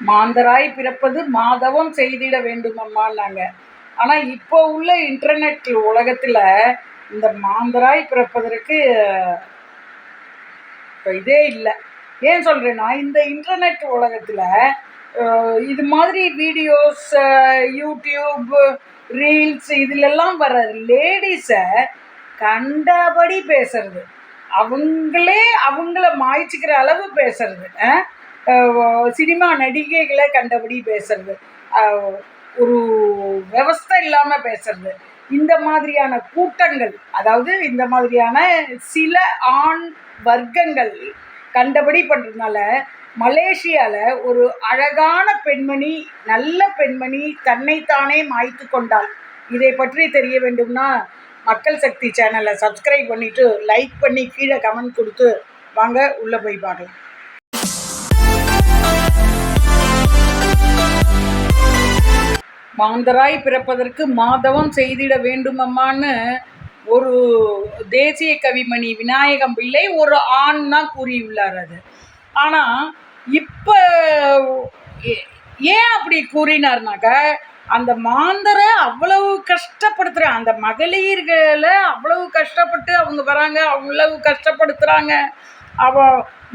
மாந்தராய் பிறப்பது மாதவம் செய்திட வேண்டுமம்மான்னாங்க. ஆனால் இப்போ உள்ள இன்டர்நெட் உலகத்தில் இந்த மாந்தராய் பிறப்பதற்கு இதே இல்லை. ஏன் சொல்கிறேன்னா, இந்த இன்டர்நெட் உலகத்தில் இது மாதிரி வீடியோஸ், யூடியூப், ரீல்ஸ் இதிலெல்லாம் வர லேடிஸை கண்டபடி பேசுறது, அவங்களே அவங்கள மாய்ச்சிக்கிற அளவு பேசுறது, சினிமா நடிகைகளை கண்டபடி பேசுறது, ஒரு விவஸ்தை இல்லாமல் பேசுறது, இந்த மாதிரியான கூட்டங்கள், அதாவது இந்த மாதிரியான சில ஆண் வர்க்கங்கள் கண்டபடி பண்ணுறதுனால மலேசியாவில் ஒரு அழகான பெண்மணி, நல்ல பெண்மணி தன்னைத்தானே மாய்த்து கொண்டாள். இதை பற்றி தெரிய வேண்டும்னா மக்கள் சக்தி சேனலை சப்ஸ்கிரைப் பண்ணிவிட்டு லைக் பண்ணி கீழே கமெண்ட் கொடுத்து வாங்க உள்ளே போய் பார்க்கலாம். மாந்தராய் பிறப்பதற்கு மாதவம் செய்திட வேண்டுமம்மான்னு ஒரு தேசிய கவிமணி விநாயகம் பிள்ளை ஒரு ஆண் தான் கூறியுள்ளார். அது ஆனால் இப்போ ஏன் அப்படி கூறினார்னாக்க, அந்த மாந்தரை அவ்வளவு கஷ்டப்படுத்துகிற அந்த மகளிர்களை அவ்வளவு கஷ்டப்பட்டு அவங்க வராங்க, அவ்வளவு கஷ்டப்படுத்துகிறாங்க.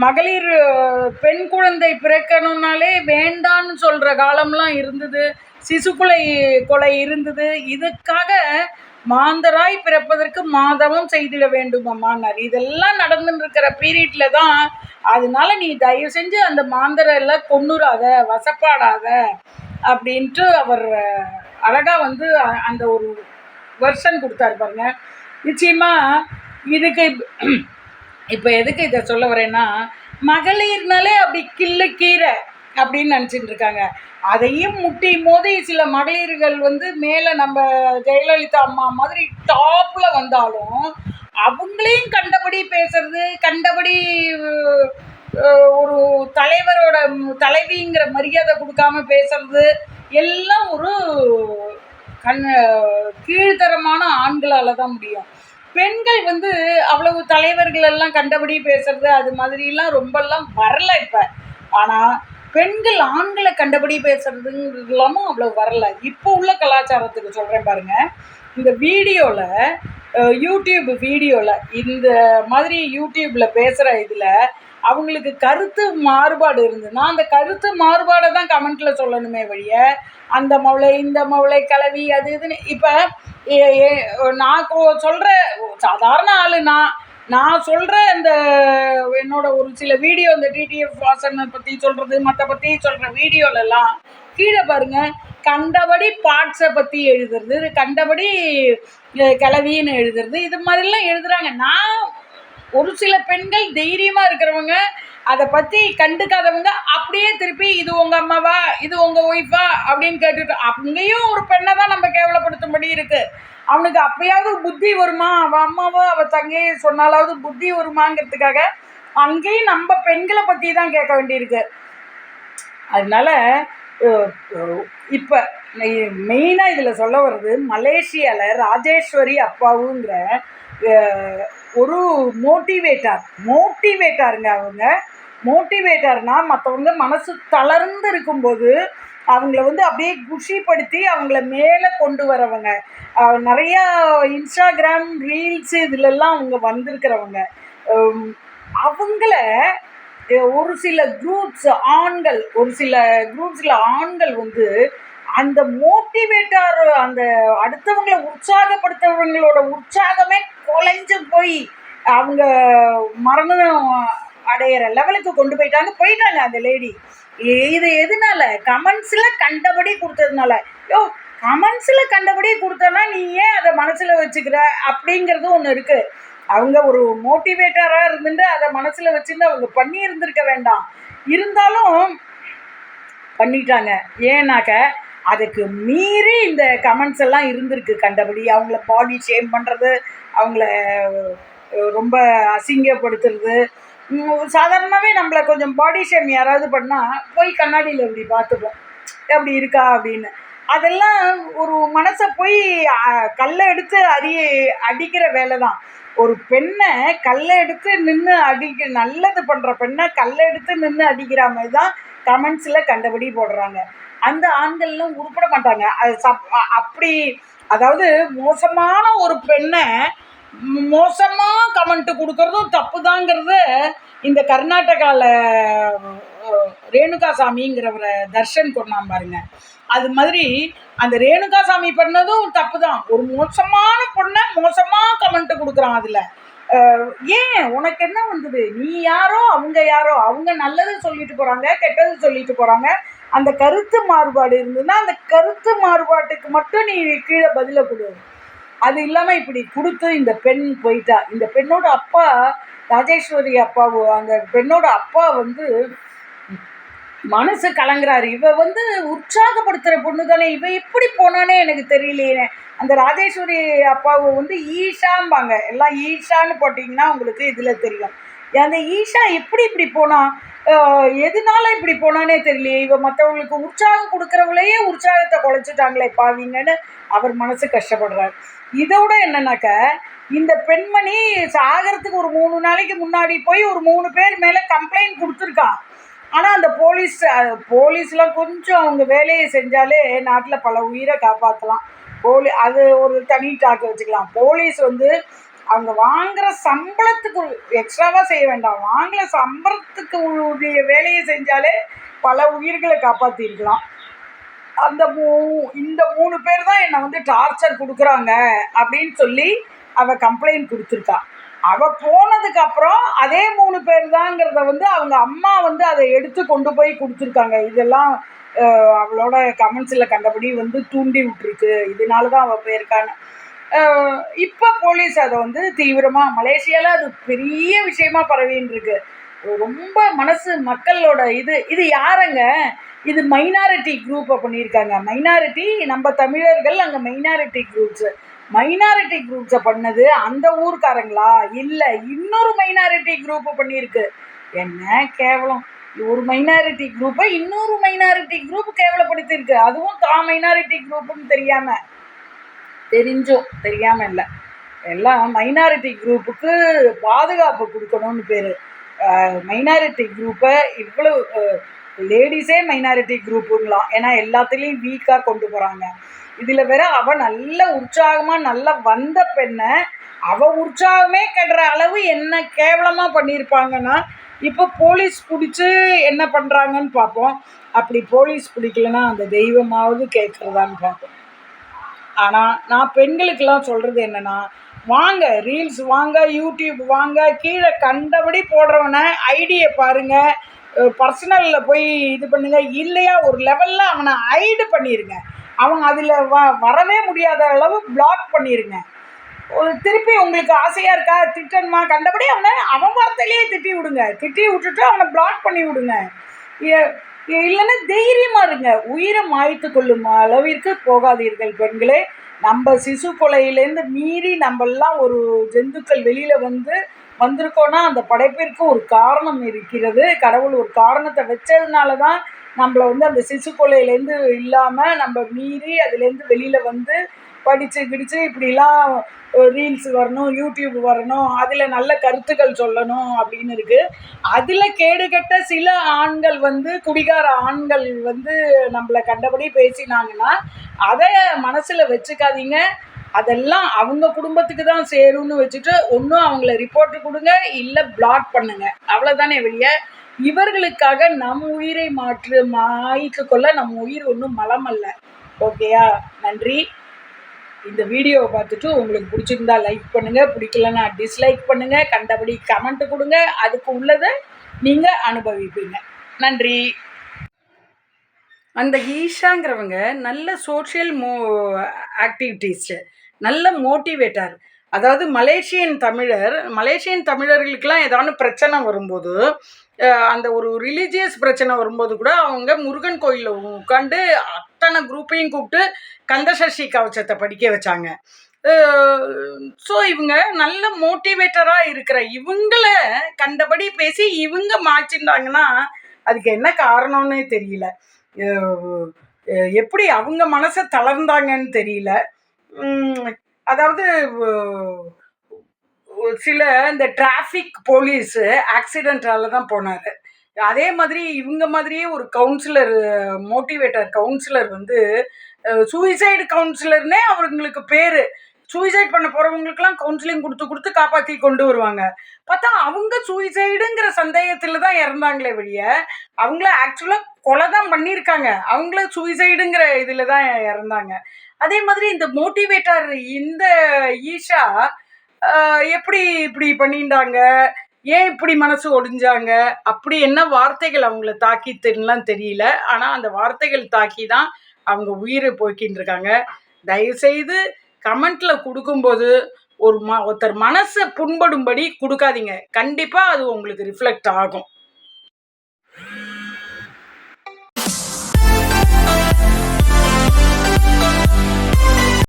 மகளிர் பெண் குழந்தை பிறக்கணுன்னாலே வேண்டான்னு சொல்கிற காலம்லாம் இருந்தது, கொலை இருந்தது. இதுக்காக மாந்தராய் பிறப்பதற்கு மாதவம் செய்திட வேண்டுமம்மான்னார். இதெல்லாம் நடந்துன்னு இருக்கிற பீரியடில் தான், அதனால நீ தயவு செஞ்சு அந்த மாந்தரை எல்லாம் கொன்னுறாத, வசப்பாடாத அப்படின்ட்டு அவர் அழகாக அந்த ஒரு வெர்ஷன் கொடுத்தாரு பாருங்க. நிச்சயமாக இதுக்கு இப்போ எதுக்கு இதை சொல்ல வரேன்னா, மகளிர்னாலே அப்படி கிள்ளு கீரை அப்படின்னு நினச்சிட்டு இருக்காங்க. அதையும் முட்டி மோதி சில மகளிர்கள் மேலே நம்ம ஜெயலலிதா அம்மா மாதிரி டாப்பில் வந்தாலும் அவங்களையும் கண்டபடி பேசுறது, கண்டபடி ஒரு தலைவிங்கிற மரியாதை கொடுக்காம பேசுறது எல்லாம் ஒரு கீழ்த்தரமான ஆண்களால் தான் முடியும். பெண்கள் அவ்வளவு தலைவர்கள் எல்லாம் கண்டபடி பேசுறது அது மாதிரிலாம் ரொம்பலாம் வரல இப்போ. ஆனால் பெண்கள் ஆண்களை கண்டபடி பேசுறதுங்கலாமும் அவ்வளோ வரல. இப்போ உள்ள கலாச்சாரத்துக்கு சொல்கிறேன் பாருங்கள். இந்த வீடியோவில், யூடியூப் வீடியோவில், இந்த மாதிரி யூடியூப்பில் பேசுகிற இதில் அவங்களுக்கு கருத்து மாறுபாடு இருந்ததுன்னா அந்த கருத்து மாறுபாடை தான் கமெண்ட்டில் சொல்லணுமே வழிய, அந்த மவளை இந்த மவளை கிளவி அது இதுன்னு. இப்போ நான் சொல்கிற சாதாரண ஆள், நான் சொல்கிற இந்த என்னோட ஒரு சில வீடியோ, இந்த டிடிஎஃப் வாசனை பற்றி சொல்கிறது, மற்ற பற்றி சொல்கிற வீடியோலெல்லாம் கீழே பாருங்கள், கண்டபடி பார்ட்ஸை பற்றி எழுதுறது, கண்டபடி கிளவின்னு எழுதுறது, இது மாதிரிலாம் எழுதுகிறாங்க. நான் ஒரு சில பெண்கள் தைரியமாக இருக்கிறவங்க, அதை பற்றி கண்டுக்காதவங்க அப்படியே திருப்பி இது உங்கள் அம்மாவா, இது உங்கள் ஒய்ஃபா அப்படின்னு கேட்டுட்டு, அங்கேயும் ஒரு பெண்ணை தான் நம்ம கேவலப்படுத்தும்படி இருக்குது. அவனுக்கு அப்பயாவது புத்தி வருமா, அவள் அம்மாவோ அவள் தங்கையை சொன்னாலாவது புத்தி வருமாங்கிறதுக்காக அங்கேயும் நம்ம பெண்களை பற்றி தான் கேட்க வேண்டியிருக்கு. அதனால இப்போ மெயினாக இதில் சொல்ல வர்றது, மலேசியாவில் ராஜேஸ்வரி அப்பாவுங்கிற ஒரு மோட்டிவேட்டாருங்க. அவங்க மோட்டிவேட்டர்னால் மற்றவங்க மனசு தளர்ந்து இருக்கும்போது அவங்கள அப்படியே குஷிப்படுத்தி அவங்கள மேலே கொண்டு வரவங்க. நிறையா இன்ஸ்டாகிராம் ரீல்ஸு இதிலெல்லாம் அவங்க வந்திருக்கிறவங்க. அவங்கள ஒரு சில குரூப்ஸில் ஆண்கள் அந்த மோட்டிவேட்டர், அந்த அடுத்தவங்களை உற்சாகப்படுத்துறவங்களோட உற்சாகமே குலைஞ்சு போய் அவங்க மரணம் அடையிற லெவலுக்கு கொண்டு போயிட்டாங்க அந்த லேடி. இது எதனால? கமெண்ட்ஸில் கண்டபடி கொடுத்ததுனால. கமெண்ட்ஸில் கண்டபடி கொடுத்தோன்னா நீ ஏன் அதை மனசில் வச்சுக்கிற அப்படிங்கிறது ஒன்று இருக்குது. அவங்க ஒரு மோட்டிவேட்டராக இருந்துட்டு அதை மனசில் வச்சுட்டு அவங்க பண்ணி இருந்திருக்க வேண்டாம். இருந்தாலும் பண்ணிட்டாங்க. ஏன்னாக்க அதுக்கு மீறி இந்த கமெண்ட்ஸ் எல்லாம் இருந்திருக்கு. கண்டபடி அவங்கள பாடி ஷேம் பண்ணுறது, அவங்கள ரொம்ப அசிங்கப்படுத்துறது. சாதாரணமாகவே நம்மளை கொஞ்சம் பாடி ஷேம் யாராவது பண்ணால் போய் கண்ணாடியில் இப்படி பார்த்துப்போம், அப்படி இருக்கா அப்படின்னு. அதெல்லாம் ஒரு மனசை போய் கல்லை எடுத்து அடிக்கிற வேலை தான். ஒரு பெண்ணை கல்லை எடுத்து நின்று நல்லது பண்ணுற பெண்ணை கல்லை எடுத்து நின்று அடிக்கிற மாதிரி தான் கமெண்ட்ஸில் கண்டபடி போடுறாங்க. அந்த ஆண்கள்லாம் உருப்பட மாட்டாங்க. அது அப்படி அதாவது மோசமான ஒரு பெண்ணை மோசமாக கமெண்ட்டு கொடுக்கறதும் தப்பு தாங்கிறது இந்த கர்நாடகாவில் ரேணுகாசாமிங்கிறவரை தர்ஷன் கொண்டான் பாருங்க. அது மாதிரி அந்த ரேணுகாசாமி பண்ணதும் தப்பு தான். ஒரு மோசமான பொண்ணை மோசமாக கமெண்ட்டு கொடுக்குறான். அதில் ஏன் உனக்கு என்ன வந்தது? நீ யாரோ அவங்க யாரோ, அவங்க நல்லது சொல்லிட்டு போகிறாங்க, கெட்டது சொல்லிட்டு போகிறாங்க. அந்த கருத்து மாறுபாடு இருந்ததுன்னா அந்த கருத்து மாறுபாட்டுக்கு மட்டும் நீ கீழே பதிலை கொடு. அது இல்லாமல் இப்படி கொடுத்து இந்த பெண் போயிட்டா. இந்த பெண்ணோட அப்பா ராஜேஸ்வரி அப்பாவோ, அந்த பெண்ணோட அப்பா வந்து மனசு கலங்குறாரு. இவ வந்து உற்சாகப்படுத்துகிற பொண்ணு தானே, இவ எப்படி போனானே எனக்கு தெரியலையே. அந்த ராஜேஸ்வரி அப்பாவை வந்து ஈஷாம்பாங்க, எல்லாம் ஈஷான்னு போட்டிங்கன்னா உங்களுக்கு இதில் தெரியும். அந்த ஈஷா எப்படி இப்படி போனா, எதனால இப்படி போனானே தெரியலையே. இவ மற்றவங்களுக்கு உற்சாகம் கொடுக்குறவளையே உற்சாகத்தை குலைச்சிட்டாங்களே பாவீங்கன்னு அவர் மனசு கஷ்டப்படுறாரு. இதோட என்னன்னாக்க, இந்த பெண்மணி சாகிறதுக்கு ஒரு 3 நாளைக்கு முன்னாடி போய் ஒரு 3 பேர் மேலே கம்ப்ளைண்ட் கொடுத்துருக்கான். ஆனால் அந்த போலீஸ்லாம் கொஞ்சம் அவங்க வேலையை செஞ்சாலே நாட்டில் பல உயிரை காப்பாற்றலாம். அது ஒரு தனி டாக்கு வச்சுக்கலாம். போலீஸ் வந்து அவங்க வாங்குகிற சம்பளத்துக்கு எக்ஸ்ட்ராவாக செய்ய வேண்டாம், வாங்குகிற சம்பளத்துக்கு உரிய வேலையை செஞ்சாலே பல உயிர்களை காப்பாற்றிருக்கலாம். இந்த 3 பேர் தான் என்னை வந்து டார்ச்சர் கொடுக்குறாங்க அப்படின்னு சொல்லி அவள் கம்ப்ளைண்ட் கொடுத்துருக்கா. அவள் போனதுக்கப்புறம் அதே 3 பேர் தாங்கிறத வந்து அவங்க அம்மா வந்து அதை எடுத்து கொண்டு போய் கொடுத்துருக்காங்க. இதெல்லாம் அவளோட கமெண்ட்ஸில் கண்டபடி வந்து தூண்டி விட்டுருக்கு, இதனால தான் அவள் போயிருக்கான்னு. இப்போ போலீஸ் அதை வந்து தீவிரமாக, மலேசியாவில் அது பெரிய விஷயமா பரவின்னு இருக்கு. ரொம்ப மனசு மக்களோட இது யாருங்க, இது மைனாரிட்டி குரூப்பை பண்ணியிருக்காங்க. மைனாரிட்டி நம்ம தமிழர்கள், அங்கே மைனாரிட்டி குரூப்ஸை பண்ணது அந்த ஊர்க்காரங்களா? இல்லை, இன்னொரு மைனாரிட்டி குரூப்பு பண்ணியிருக்கு. என்ன கேவலம்! ஒரு மைனாரிட்டி குரூப்பை இன்னொரு மைனாரிட்டி குரூப் கேவலப்படுத்தியிருக்கு. அதுவும் தான் மைனாரிட்டி குரூப்புன்னு தெரிஞ்சும் தெரியாமல் இல்லை. எல்லாம் மைனாரிட்டி குரூப்புக்கு பாதுகாப்பு கொடுக்கணும்னு பேர். மைனாரிட்டி குரூப்பை இவ்வளோ லேடிஸே மைனாரிட்டி குரூப்புங்களாம். ஏன்னா எல்லாத்துலேயும் வீக்காக கொண்டு போகிறாங்க. இதில் வேற அவள் நல்ல உற்சாகமாக நல்லா வந்த பெண்ணை அவள் உற்சாகமே கெடுற அளவு என்ன கேவலமாக பண்ணியிருப்பாங்கன்னா, இப்போ போலீஸ் பிடிச்சி என்ன பண்ணுறாங்கன்னு பார்ப்போம். அப்படி போலீஸ் பிடிக்கலன்னா அந்த தெய்வமாவது கேட்குறதான்னு பார்ப்போம். ஆனால் நான் பெண்களுக்கெல்லாம் சொல்கிறது என்னென்னா, வாங்க ரீல்ஸ் வாங்க, யூடியூப் வாங்க, கீழே கண்டபடி போடுறவனை ஐடியை பாருங்கள், பர்சனலில் போய் இது பண்ணுங்கள். இல்லையா ஒரு லெவலில் அவனை ஹைடு பண்ணிடுங்க. அவன் அதில் வரவே முடியாத அளவு பிளாக் பண்ணிடுங்க. திருப்பி உங்களுக்கு ஆசையாக இருக்கா திட்டணுமா, கண்டபடி அவன் வார்த்தையிலேயே திட்டி விடுங்க. திட்டி விட்டுட்டு அவனை பிளாக் பண்ணி விடுங்க. இல்லைன்னா தைரியமாக இருங்க. உயிரை மாய்த்து கொள்ளும் அளவிற்கு போகாதீர்கள் பெண்களே. நம்ம சிசு கொலையிலேருந்து மீறி நம்மெல்லாம் ஒரு ஜந்துக்கள் வெளியில் வந்திருக்கோன்னா அந்த படைப்பிற்கு ஒரு காரணம் இருக்கிறது. கடவுள் ஒரு காரணத்தை வச்சதுனால தான் நம்மளை அந்த சிசு கொலையிலேருந்து இல்லாமல் நம்ம மீறி அதுலேருந்து வெளியில் படித்து இப்படிலாம் ரீல்ஸ் வரணும், யூடியூப் வரணும், அதில் நல்ல கருத்துக்கள் சொல்லணும் அப்படின்னு இருக்குது. அதில் கேடுகட்ட சில ஆண்கள் குடிகார ஆண்கள் நம்மளை கண்டபடி பேசினாங்கன்னா அதை மனசில் வச்சுக்காதீங்க. அதெல்லாம் அவங்க குடும்பத்துக்கு தான் சேரும்னு வச்சுட்டு ஒன்றும் அவங்கள ரிப்போர்ட்டு கொடுங்க, இல்லை பிளாக் பண்ணுங்க. அவ்வளோதானே வெளியே. இவர்களுக்காக நம் உயிரை மாய்த்து கொள்ள நம் உயிர் ஒன்றும் மலம் அல்ல. ஓகேயா? நன்றி. இந்த வீடியோவை பார்த்துட்டு உங்களுக்கு பிடிச்சிருந்தா லைக் பண்ணுங்கள், பிடிக்கலன்னா டிஸ்லைக் பண்ணுங்கள், கண்டபடி கமெண்ட் கொடுங்க. அதுக்கு உள்ளதை நீங்கள் அனுபவிப்பீங்க. நன்றி. அந்த ஈஷாங்கிறவங்க நல்ல சோஷியல் ஆக்டிவிட்டீஸு, நல்ல மோட்டிவேட்டர். அதாவது மலேசியன் தமிழர்களுக்கெல்லாம் ஏதாவது பிரச்சனை வரும்போது, அந்த ஒரு ரிலீஜியஸ் பிரச்சனை வரும்போது கூட அவங்க முருகன் கோயிலில் உட்காந்து அத்தனை குரூப்பையும் கூப்பிட்டு கந்தசஷ்டி கவச்சத்தை படிக்க வச்சாங்க. ஸோ இவங்க நல்ல மோட்டிவேட்டராக இருக்கிற இவங்கள கண்டபடி பேசி இவங்க மாற்றிருந்தாங்கன்னா அதுக்கு என்ன காரணம்னு தெரியல. எப்படி அவங்க மனசை தளர்ந்தாங்கன்னு தெரியல. அதாவது ஒரு சில இந்த டிராஃபிக் போலீஸு ஆக்சிடென்ட்டால தான் போனாரு. அதே மாதிரி இவங்க மாதிரியே ஒரு கவுன்சிலர், மோட்டிவேட்டர் கவுன்சிலர் வந்து சூசைடு கவுன்சிலர்னே அவங்களுக்கு பேரு. சூசைட் பண்ண போறவங்களுக்கெல்லாம் கவுன்சிலிங் குடுத்து, குடுத்து காப்பாத்தி கொண்டு வருவாங்க. பார்த்தா அவங்க சூசைடுங்கிற சந்தேகத்தில தான் இறந்தாங்களே ஒழிய, அவங்கள ஆக்சுவலா கொலை தான் பண்ணியிருக்காங்க. அவங்கள சூசைடுங்கிற இதில தான் இறந்தாங்க. அதே மாதிரி இந்த மோட்டிவேட்டர் இந்த ஈஷா எப்படி இப்படி பண்ணிட்டாங்க? ஏன் இப்படி மனசு ஒடிஞ்சாங்க? அப்படி என்ன வார்த்தைகள் அவங்கள தாக்கித்துன்னுலாம் தெரியல. ஆனா அந்த வார்த்தைகள் தாக்கி தான் அவங்க உயிர போக்கின்னு இருக்காங்க. தயவுசெய்து கமெண்ட்ல குடுக்கும்போது, ஒருத்தர் மனச புண்படும்படி குடுக்காதீங்க. கண்டிப்பா அது உங்களுக்கு ரிஃப்ளெக்ட் ஆகும்.